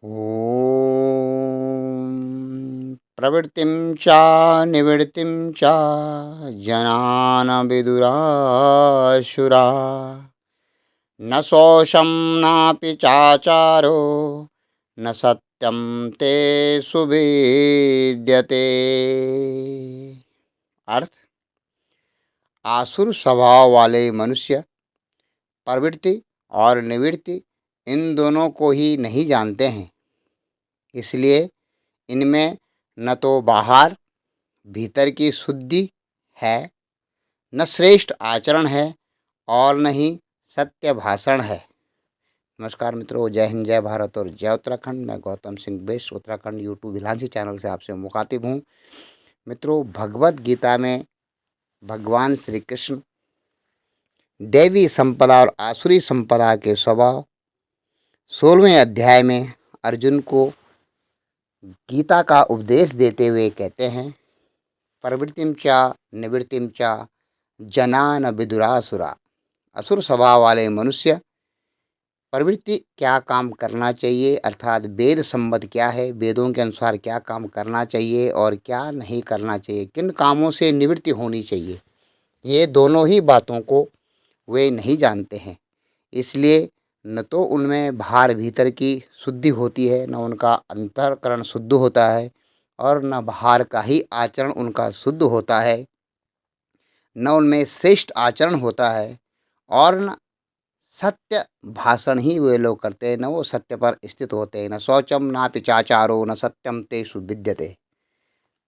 ॐ प्रवृत्तिं च निवृत्तिं च जनान विदुरासुरा न शोषं नापि चाचारो न सत्यं तेषु विद्यते। अर्थ, आसुर स्वभाव वाले मनुष्य प्रवृत्ति और निवृत्ति इन दोनों को ही नहीं जानते हैं। इसलिए इनमें न तो बाहर भीतर की शुद्धि है, न श्रेष्ठ आचरण है और न ही सत्य भाषण है। नमस्कार मित्रों, जय हिंद, जय भारत और जय उत्तराखंड। मैं Gautam Singh best Uttarakhand YouTube Bhilansi channel से आपसे मुखातिब हूँ। मित्रों, भगवत गीता में भगवान श्री कृष्ण दैवी संपदा और आसुरी संपदा के स्वभाव 16वें अध्याय में अर्जुन को गीता का उपदेश देते हुए कहते हैं, प्रवृत्तिम च निवृत्तिम च जनान विदुरासुरा। असुर स्वभाव वाले मनुष्य प्रवृत्ति क्या काम करना चाहिए, अर्थात वेद संबद्ध क्या है, वेदों के अनुसार क्या काम करना चाहिए और क्या नहीं करना चाहिए, किन कामों से निवृत्ति होनी चाहिए, ये दोनों ही बातों को वे नहीं जानते हैं। इसलिए न तो उनमें बाहर भीतर की शुद्धि होती है, न उनका अंतःकरण शुद्ध होता है और न बाहर का ही आचरण उनका शुद्ध होता है, न उनमें श्रेष्ठ आचरण होता है और न सत्य भाषण ही वे लोग करते हैं, न वो सत्य पर स्थित होते हैं। न शौचम नापि चाचारो न सत्यम तेषु विद्यते।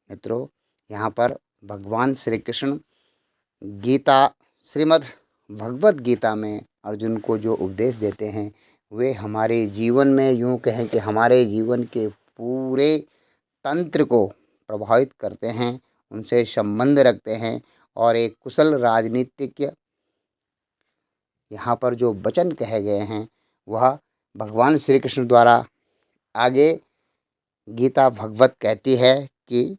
मित्रों, यहाँ पर भगवान श्री कृष्ण गीता श्रीमद् भगवत गीता में अर्जुन को जो उपदेश देते हैं, वे हमारे जीवन में, यूँ कहें कि हमारे जीवन के पूरे तंत्र को प्रभावित करते हैं, उनसे संबंध रखते हैं और एक कुशल राजनीतिज्ञ यहाँ पर जो वचन कहे गए हैं वह भगवान श्री कृष्ण द्वारा आगे गीता भगवत कहती है कि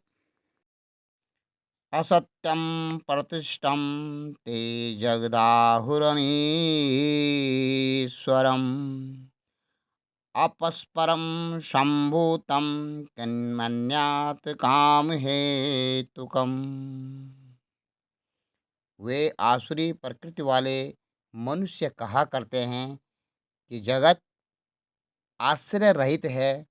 असत्यं प्रतिष्ठं ते जगदाहुरनीश्वरम् अपस्परं सम्भूतं किन्मन्यात् कामहेतुकम्। वे आसुरी प्रकृति वाले मनुष्य कहा करते हैं कि जगत आश्रय रहित है,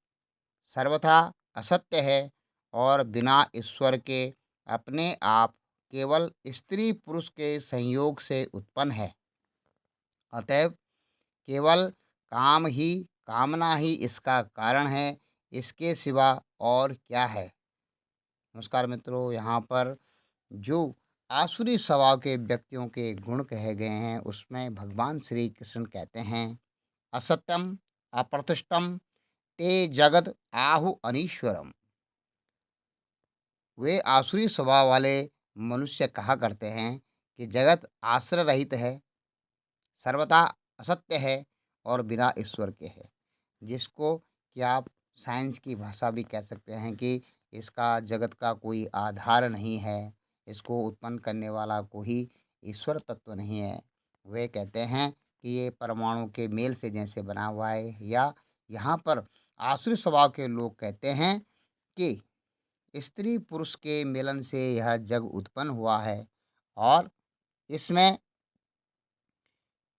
सर्वथा असत्य है और बिना ईश्वर के अपने आप केवल स्त्री पुरुष के संयोग से उत्पन्न है। अतएव केवल काम ही, कामना ही इसका कारण है, इसके सिवा और क्या है। नमस्कार मित्रों, यहाँ पर जो आसुरी स्वभाव के व्यक्तियों के गुण कहे गए हैं उसमें भगवान श्री कृष्ण कहते हैं, असत्यम अप्रतिष्ठम ते जगत आहु अनीश्वरम। वे आसुरी स्वभाव वाले मनुष्य कहा करते हैं कि जगत आश्रय रहित है, सर्वथा असत्य है और बिना ईश्वर के है, जिसको कि आप साइंस की भाषा भी कह सकते हैं कि इसका जगत का कोई आधार नहीं है, इसको उत्पन्न करने वाला कोई ईश्वर तत्व नहीं है। वे कहते हैं कि ये परमाणु के मेल से जैसे बना हुआ है, या यहाँ पर आसुरी स्वभाव के लोग कहते हैं कि स्त्री पुरुष के मिलन से यह जग उत्पन्न हुआ है और इसमें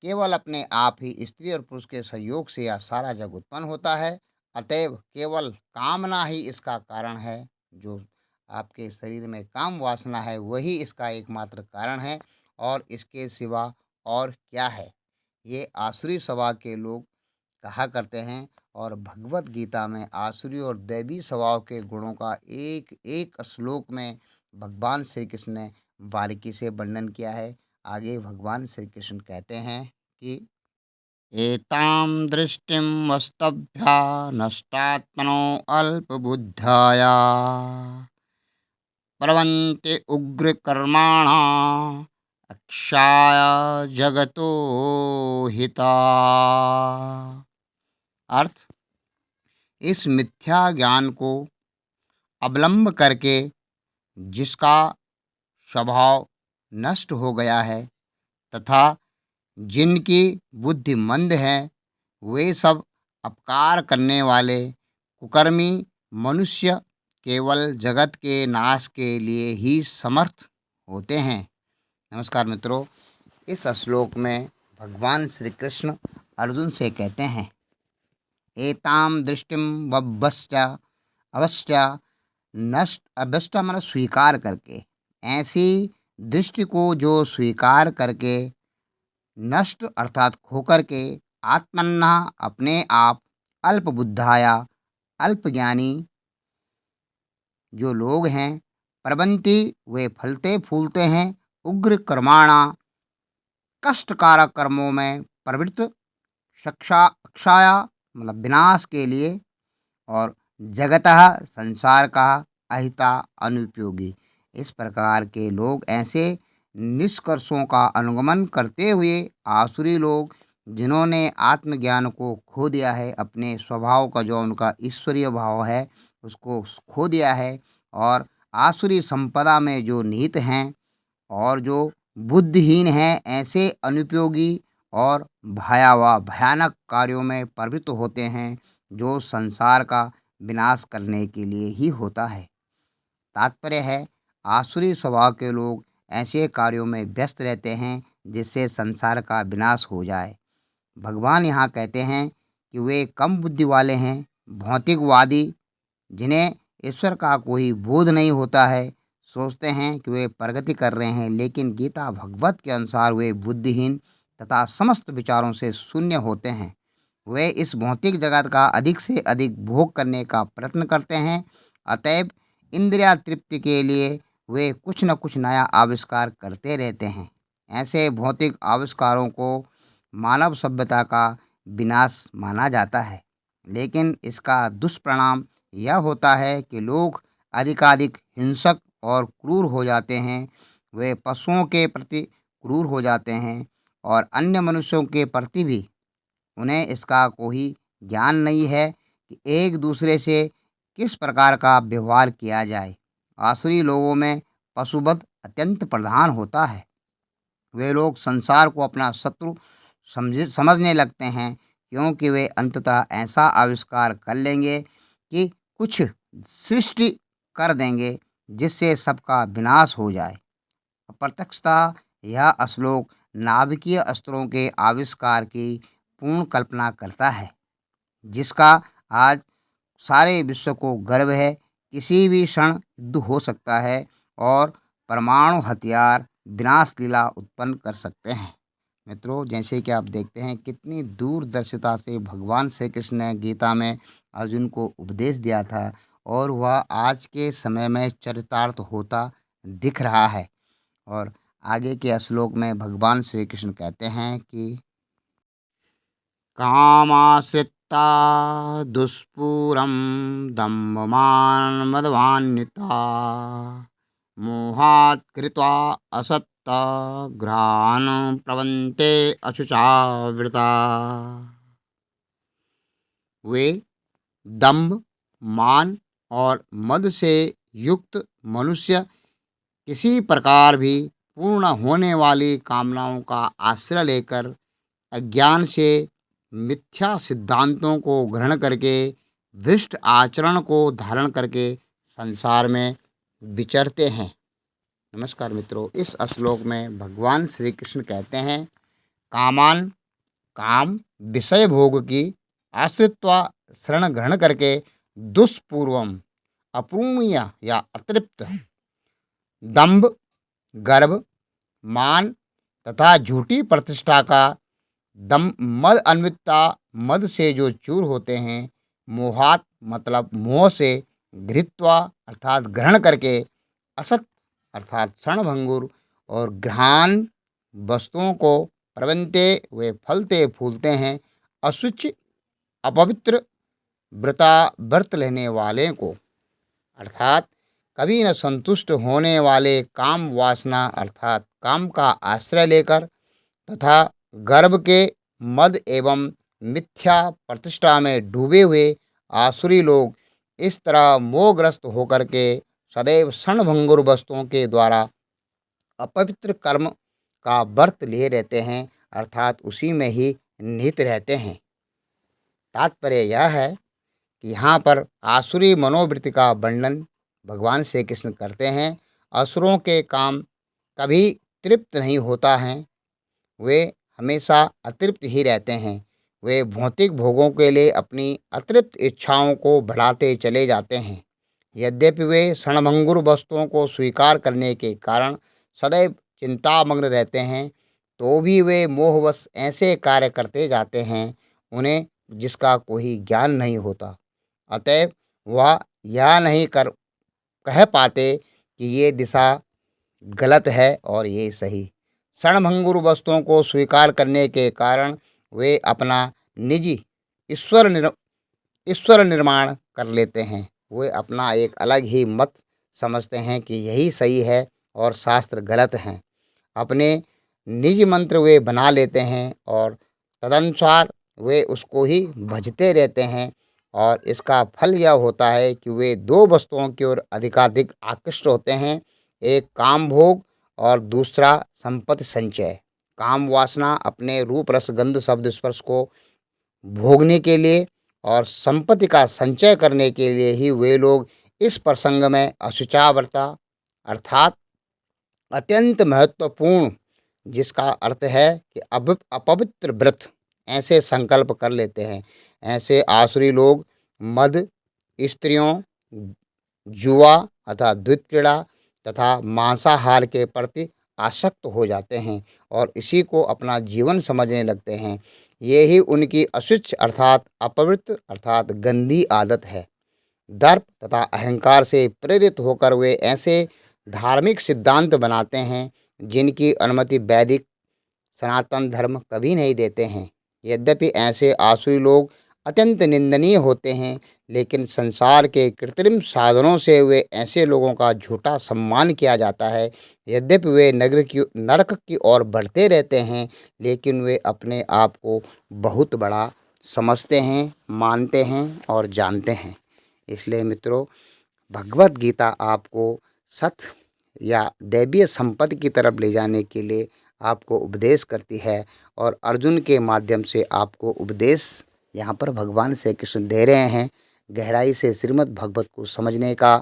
केवल अपने आप ही स्त्री और पुरुष के संयोग से यह सारा जग उत्पन्न होता है। अतएव केवल कामना ही इसका कारण है। जो आपके शरीर में काम वासना है वही इसका एकमात्र कारण है और इसके सिवा और क्या है। ये आसुरी स्वभाव के लोग कहा करते हैं और भगवत गीता में आसुरी और दैवी स्वभाव के गुणों का एक एक श्लोक में भगवान श्री कृष्ण ने बारीकी से वर्णन किया है। आगे भगवान श्री कृष्ण कहते हैं कि एतां दृष्टिं वस्तभ्या नष्टात्मनो अल्पबुद्धाया प्रवन्ति उग्रकर्माणा अक्षाय जगतो हिता। अर्थ, इस मिथ्या ज्ञान को अवलंब करके जिसका स्वभाव नष्ट हो गया है तथा जिनकी बुद्धि मंद है, वे सब अपकार करने वाले कुकर्मी मनुष्य केवल जगत के नाश के लिए ही समर्थ होते हैं। नमस्कार मित्रों, इस श्लोक में भगवान श्री कृष्ण अर्जुन से कहते हैं, एताम दृष्टिम वभ्यश्च अवश्य नष्ट अभ्यष्ट मतलब स्वीकार करके, ऐसी दृष्टि को जो स्वीकार करके, नष्ट अर्थात खोकर के, आत्मन्ना अपने आप, अल्पबुद्धाया अल्पज्ञानी जो लोग हैं, प्रबंती वे फलते फूलते हैं, उग्र कर्माणा कष्टकारक कर्मों में प्रवृत्त, अक्षाया मतलब विनाश के लिए, और जगतः संसार का अहिता अनुपयोगी। इस प्रकार के लोग ऐसे निष्कर्षों का अनुगमन करते हुए आसुरी लोग, जिन्होंने आत्मज्ञान को खो दिया है, अपने स्वभाव का जो उनका ईश्वरीय भाव है उसको खो दिया है, और आसुरी संपदा में जो निहित हैं और जो बुद्धिहीन हैं, ऐसे अनुपयोगी और भयावह भयानक कार्यों में प्रवृत्त होते हैं, जो संसार का विनाश करने के लिए ही होता है। तात्पर्य है, आसुरी स्वभाव के लोग ऐसे कार्यों में व्यस्त रहते हैं जिससे संसार का विनाश हो जाए। भगवान यहाँ कहते हैं कि वे कम बुद्धि वाले हैं, भौतिकवादी, जिन्हें ईश्वर का कोई बोध नहीं होता है, सोचते हैं कि वे प्रगति कर रहे हैं, लेकिन गीता भगवत के अनुसार वे बुद्धिहीन तथा समस्त विचारों से शून्य होते हैं। वे इस भौतिक जगत का अधिक से अधिक भोग करने का प्रयत्न करते हैं, अतएव इंद्रिया तृप्ति के लिए वे कुछ न कुछ नया आविष्कार करते रहते हैं। ऐसे भौतिक आविष्कारों को मानव सभ्यता का विनाश माना जाता है, लेकिन इसका दुष्परिणाम यह होता है कि लोग अधिकाधिक हिंसक और क्रूर हो जाते हैं। वे पशुओं के प्रति क्रूर हो जाते हैं और अन्य मनुष्यों के प्रति भी। उन्हें इसका कोई ज्ञान नहीं है कि एक दूसरे से किस प्रकार का व्यवहार किया जाए। आसुरी लोगों में पशुवध अत्यंत प्रधान होता है। वे लोग संसार को अपना शत्रु समझने लगते हैं, क्योंकि वे अंततः ऐसा आविष्कार कर लेंगे कि कुछ सृष्टि कर देंगे जिससे सबका विनाश हो जाए। अप्रत्यक्षतः यह श्लोक नाभिकीय अस्त्रों के आविष्कार की पूर्ण कल्पना करता है, जिसका आज सारे विश्व को गर्व है। किसी भी क्षण युद्ध हो सकता है और परमाणु हथियार विनाश लीला उत्पन्न कर सकते हैं। मित्रों, जैसे कि आप देखते हैं कितनी दूरदर्शिता से भगवान श्री कृष्ण ने गीता में अर्जुन को उपदेश दिया था, और वह आज के समय में चरितार्थ होता दिख रहा है। और आगे के श्लोक में भगवान श्री कृष्ण कहते हैं कि कामाश्रिता दुष्पूरं दम्भमानमदवान्विता मोहात् कृत्वा असत्तग्रहान् प्रवन्ते अशुचावृता। वे दंभ, मान और मद से युक्त मनुष्य किसी प्रकार भी पूर्ण होने वाली कामनाओं का आश्रय लेकर अज्ञान से मिथ्या सिद्धांतों को ग्रहण करके, भ्रष्ट आचरण को धारण करके संसार में विचरते हैं। नमस्कार मित्रों, इस श्लोक में भगवान श्री कृष्ण कहते हैं, कामान काम विषय भोग की आश्रित्वा शरण ग्रहण करके दुष्पूर्वम अपूर्णीय या अतृप्त दंभ, गर्व, मान तथा झूठी प्रतिष्ठा का दम मद अन्वितता मद से जो चूर होते हैं, मोहात मतलब मोह से, घृत्वा अर्थात ग्रहण करके, असत अर्थात क्षणभंगुर और ग्रहान वस्तुओं को, प्रवंते वे फलते फूलते हैं, अशुचि अपवित्र व्रत लेने वाले को, अर्थात कभी न संतुष्ट होने वाले काम वासना अर्थात काम का आश्रय लेकर, तथा गर्भ के मद एवं मिथ्या प्रतिष्ठा में डूबे हुए आसुरी लोग इस तरह मोहग्रस्त होकर के सदैव क्षणभंगुर वस्तुओं के द्वारा अपवित्र कर्म का व्रत लिए रहते हैं, अर्थात उसी में ही निहित रहते हैं। तात्पर्य यह है कि यहाँ पर आसुरी मनोवृत्ति का वर्णन भगवान श्री कृष्ण करते हैं। असुरों के काम कभी तृप्त नहीं होता है, वे हमेशा अतृप्त ही रहते हैं। वे भौतिक भोगों के लिए अपनी अतृप्त इच्छाओं को बढ़ाते चले जाते हैं। यद्यपि वे क्षणभंगुर वस्तुओं को स्वीकार करने के कारण सदैव चिंतामग्न रहते हैं, तो भी वे मोहवश ऐसे कार्य करते जाते हैं उन्हें जिसका कोई ज्ञान नहीं होता। अतएव वह यह नहीं कर कह पाते कि ये दिशा गलत है और ये सही। क्षणभंगुर वस्तुओं को स्वीकार करने के कारण वे अपना निजी ईश्वर निर ईश्वर निर्माण कर लेते हैं। वे अपना एक अलग ही मत समझते हैं कि यही सही है और शास्त्र गलत हैं। अपने निजी मंत्र वे बना लेते हैं और तदनुसार वे उसको ही भजते रहते हैं, और इसका फल यह होता है कि वे दो वस्तुओं की ओर अधिकाधिक आकृष्ट होते हैं, एक काम भोग और दूसरा संपत्ति संचय। काम वासना अपने रूप रस गंध शब्द स्पर्श को भोगने के लिए और संपत्ति का संचय करने के लिए ही वे लोग इस प्रसंग में अशुचाव्रता अर्थात अत्यंत महत्वपूर्ण, जिसका अर्थ है कि अपवित्र व्रत, ऐसे संकल्प कर लेते हैं। ऐसे आसुरी लोग मद, स्त्रियों, जुआ अर्थात द्वैत क्रीड़ा तथा मांसाहार के प्रति आसक्त हो जाते हैं और इसी को अपना जीवन समझने लगते हैं। ये ही उनकी अशुच अर्थात अपवित्र अर्थात गंदी आदत है। दर्प तथा अहंकार से प्रेरित होकर वे ऐसे धार्मिक सिद्धांत बनाते हैं जिनकी अनुमति वैदिक सनातन धर्म कभी नहीं देते हैं। यद्यपि ऐसे आसुरी लोग अत्यंत निंदनीय होते हैं, लेकिन संसार के कृत्रिम साधनों से वे ऐसे लोगों का झूठा सम्मान किया जाता है। यद्यपि वे नरक की ओर बढ़ते रहते हैं, लेकिन वे अपने आप को बहुत बड़ा समझते हैं, मानते हैं और जानते हैं। इसलिए मित्रों, भगवत गीता आपको सत्य या दैवीय संपत्ति की तरफ ले जाने के लिए आपको उपदेश करती है, और अर्जुन के माध्यम से आपको उपदेश यहाँ पर भगवान श्री कृष्ण दे रहे हैं। गहराई से श्रीमद् भगवत को समझने का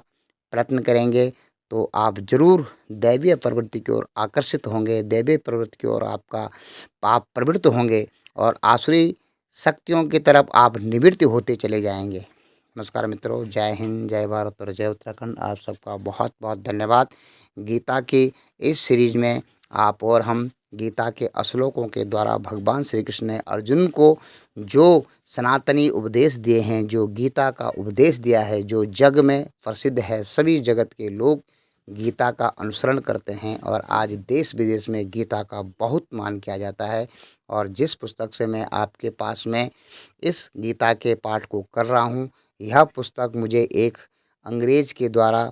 प्रयत्न करेंगे तो आप जरूर दैवीय प्रवृत्ति की ओर आकर्षित होंगे, दैवीय प्रवृत्ति की ओर आपका आप प्रवृत्त होंगे और आसुरी शक्तियों की तरफ आप निवृत्त होते चले जाएंगे। नमस्कार मित्रों, जय हिंद, जय भारत और जय उत्तराखंड। आप सबका बहुत बहुत धन्यवाद। गीता की इस सीरीज में आप और हम गीता के श्लोकों के द्वारा भगवान श्री कृष्ण ने अर्जुन को जो सनातनी उपदेश दिए हैं, जो गीता का उपदेश दिया है, जो जग में प्रसिद्ध है, सभी जगत के लोग गीता का अनुसरण करते हैं और आज देश विदेश में गीता का बहुत मान किया जाता है। और जिस पुस्तक से मैं आपके पास में इस गीता के पाठ को कर रहा हूँ, यह पुस्तक मुझे एक अंग्रेज के द्वारा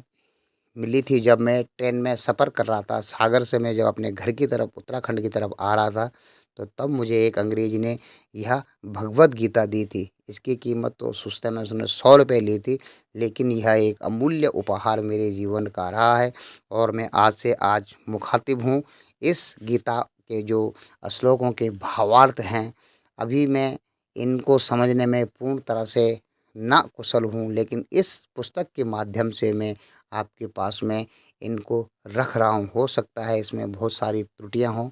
मिली थी। जब मैं ट्रेन में सफ़र कर रहा था, सागर से मैं जब अपने घर की तरफ उत्तराखंड की तरफ आ रहा था, तो तब मुझे एक अंग्रेज ने यह भगवत गीता दी थी। इसकी कीमत तो उस समय उसने 100 रुपये ली थी, लेकिन यह एक अमूल्य उपहार मेरे जीवन का रहा है और मैं आज से आज मुखातिब हूँ। इस गीता के जो श्लोकों के भावार्थ हैं, अभी मैं इनको समझने में पूर्ण तरह से ना कुशल हूँ, लेकिन इस पुस्तक के माध्यम से मैं आपके पास में इनको रख रहा हूँ। हो सकता है इसमें बहुत सारी त्रुटियाँ हों,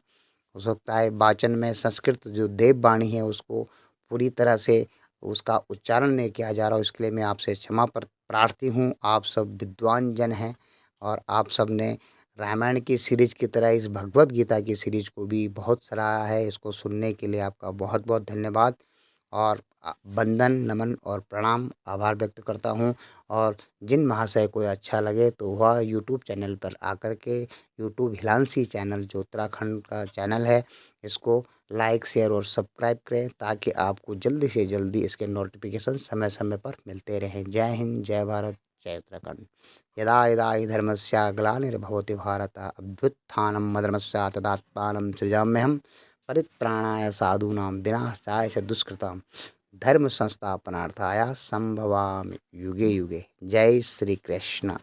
हो सकता है वाचन में संस्कृत जो देववाणी है उसको पूरी तरह से उसका उच्चारण नहीं किया जा रहा हो, इसके लिए मैं आपसे क्षमा प्रार्थी हूँ। आप सब विद्वान जन हैं और आप सब ने रामायण की सीरीज की तरह इस भगवत गीता की सीरीज को भी बहुत सराहा है। इसको सुनने के लिए आपका बहुत बहुत धन्यवाद और वंदन, नमन और प्रणाम, आभार व्यक्त करता हूँ। और जिन महाशय को अच्छा लगे तो वह यूट्यूब चैनल पर आकर के यूट्यूब हिलांसी चैनल जो उत्तराखंड का चैनल है, इसको लाइक, शेयर और सब्सक्राइब करें ताकि आपको जल्दी से जल्दी इसके नोटिफिकेशन समय समय पर मिलते रहें। जय हिंद, जय भारत, जय उत्तराखंड। यदा यदा हि धर्मस्य ग्लानिर्भवति भारत अभ्युत्थानम् अधर्मस्य तदात्मानं सृजाम्यहम् परित्राणाय साधूनां विनाशाय च दुष्कृतां धर्म संस्थापनार्थाय संभवामि युगे युगे। जय श्री कृष्ण।